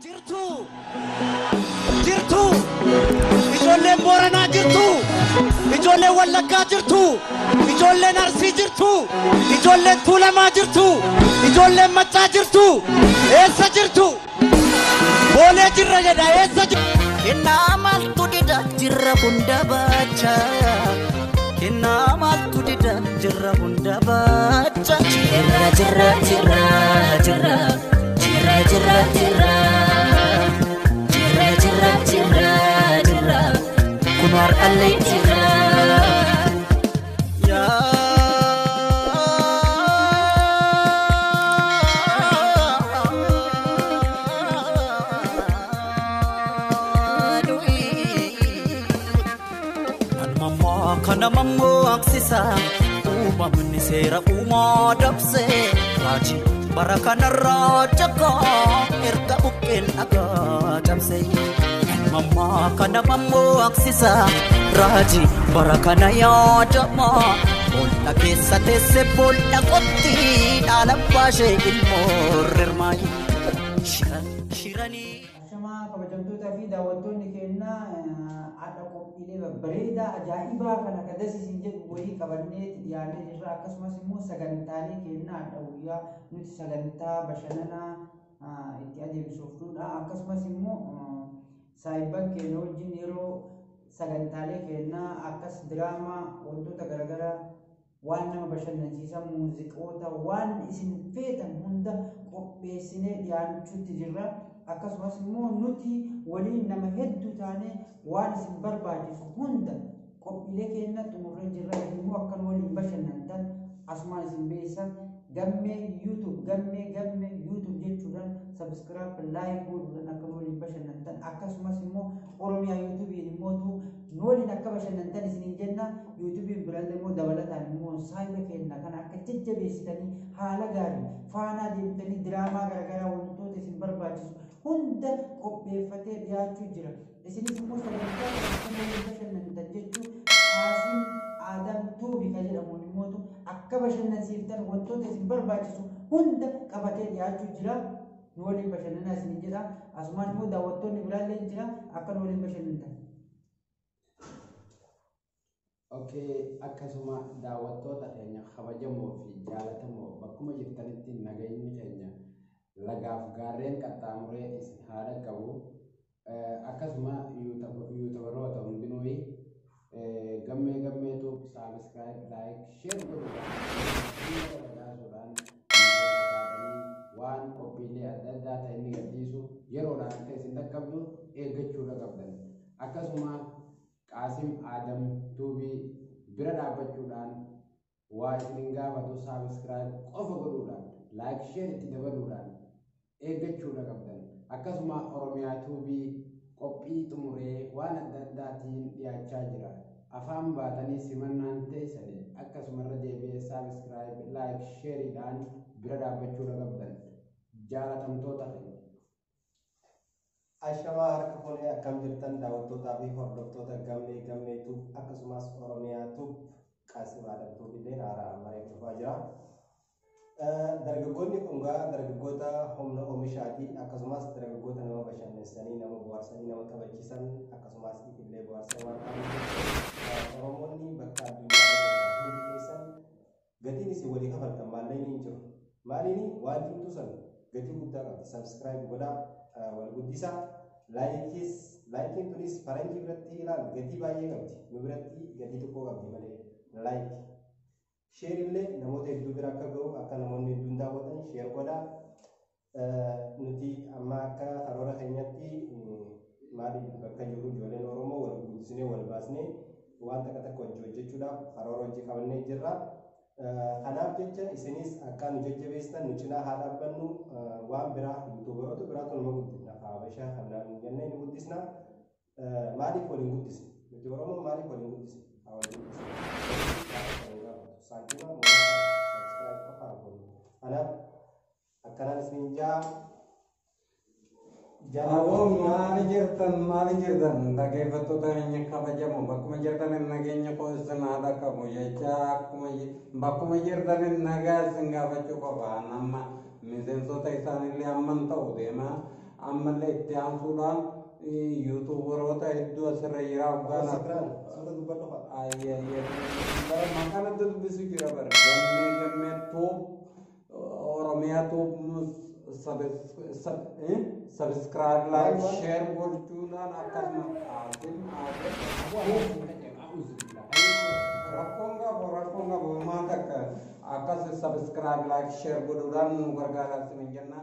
Jirtu, jirtu, ijoolleen Booranaa jirtu, ijoolleen Wallaggaa jirtu, ijoolleen Arsii jirtu, ijoolleen Tuulamaa jirtu, ijoolleen Maccaa jirtu, eessa jirtu? Boolee jirra jedha eessa jirtu? Kennaa maaltu dida jirra hunda baacha, kennaa maaltu dida jirra hunda baacha. Jirra jirra jirra jirra jirra jirra jirra. Kunar alay tira ya mama kana mammo aksisa umamni sera uma dabse raji barakana rajaka erta buken aga damse mama kana mammo aksisa raji barakana yadama bolla keessa tesse bolla qotti alabashe ilmorrmai shirani shama kabajamtoota fi daawwattoonni keenya adda qophiilee babbareedaa ajaa'ibaa kana kadasiisin jedhu wayii qabannee dhiyaannee jirra akkasumas immoo sagantaalee keenya adda guyyaa nuti sagantaa bashannanaa itti adeemsifnudha akkasumas immoo saayiban keenya wajjin yeroo sagantaalee keenya akkas diraamaa wantoota garaagaraa waan nama bashannansiisan muuziqoota waan isin feetan hunda qopheessinee dhiyaachuutti jirra akkasumas immoo nuti waliin nama hedduu taane waan isin barbaachisu hunda qophiilee keenya xumurree jirra immoo akkan waliin bashannantan asumaan isin beeksisan gammee YouTube jechuudhaan subscribe like godhuudhaan akka waliin bashannantan akkasumas immoo Oromiyaa YouTube immoo waliin akka bashannantan isiniin jenna YouTube birallee immoo dabalataan immoo saayiba keenya kana akka jajjabeessitanii haala gaarii faanaa deemtanii diraamaa garaagaraa wantoota isin barbaachisu hunda qopheeffatee dhiyaachuu jira isinis immoo sagantaa waliin bashannantan jechuun Qaasim Adam Tuubi kan jedhamu immoo akka bashannansiiftan wantoota isin barbaachisu hunda qabatee dhiyaachuu jira nu waliin bashannanaa isin jedha asumaan immoo daawwattoonni biraallee jira akka nu waliin bashannantan. Okay, akkasuma daawwattoota keenya kabajamoo fi jaalatamoo bakkuma jirtanitti nagayni keenya lagaaf gaarreen qaxxaamuree isin haala qabu akkasuma yuutubaroota hundinuu gammeetu subscribe like share godhuudhaan waan qophiilee adda addaa ta'e inni gadhiisu yeroodhaan akka isin dhaqqabdu eeggachuudha qabdan akkasuma Qaasim Adam Tuubii bira dhaabbachuudhaan waa isin gaafatu subscribe qofa godhuudhaan like share itti dabaluudhaan eeggachuudha qabdan akkasuma Oromiyaa Tuubii qophii xumuree waan adda addaatiin dhiyaachaa jira afaan baatanii simannaan teessanii akkasuma irra deebi'ee subscribe like shareidhaan bira dhaabbachuudha qabdan jaalatamtoota keenya. Ashama harka fuunee akkam jirtan daawwattootaa fi hordoftoota gammeetu akkasumas Oromiyaatu Qaasim Adam Tuubillee haaraa maree dhufaa jira. Dargaggoonni kun dargaggoota humna oomishaati akkasumas dargaggoota nama bashannansiisanii nama bohaarsanii nama taphachiisan akkasumas illee bohaarsan waan ta'aniif Oromoonni bakka addunyaa hundi keessan gatiin isin walii kafaltan maalleen hin jiru. Maaliin waan dimtuu san gatii guddaa qabdi subscribe godhaa wal guddisaa laayikiin tunis faranjii biratti ilaal gatii baay'ee qabdi nu biratti gatii tokko qabdi malee laayikii. Share illee namoota hedduu bira akka ga'u akka namoonni hedduun daawwatan share godhaa nuti amma akka karoora keenyatti maaliif bakka jiru ijoolleen Oromoo wal guddisnee wal baasnee waan takka hojjechuudhaaf karoora hojii qabannee jirra. Kanaaf jecha isinis akka nu jajjabeessitan nu cinaa haa dhaabbannu waan biraa yuutuubaroota biraatu nama guddisna Habashaa kanaan jennee ni guddisna maaliif waliin guddisne nuti Oromoo maaliif waliin guddisne haa waliin guddisne santima subscribe qofa godhu kanaaf akkanaan isin Jawab maali jirtan dhaggeeffattoota keenya kabajamoo bakkuma jirtan nageenya qoodsan haadha qabu jecha bakkuma jirtan nagaa isin gaafachuu qofa nama miseensota isaanillee amman ta'u deema ammallee itti aansuudhaan yuutuubaroota hedduu asirra jira Sabraan suura dubbadhu fa'a. bara maqaan adda dubbisu jira bara gammee tuub oromiyaa tuub subscribe like share gochuudhaan akkasuma rakkoon qabu maal akka akkas subscribe like share godhuudhaan nu gargaaraa isin jenna.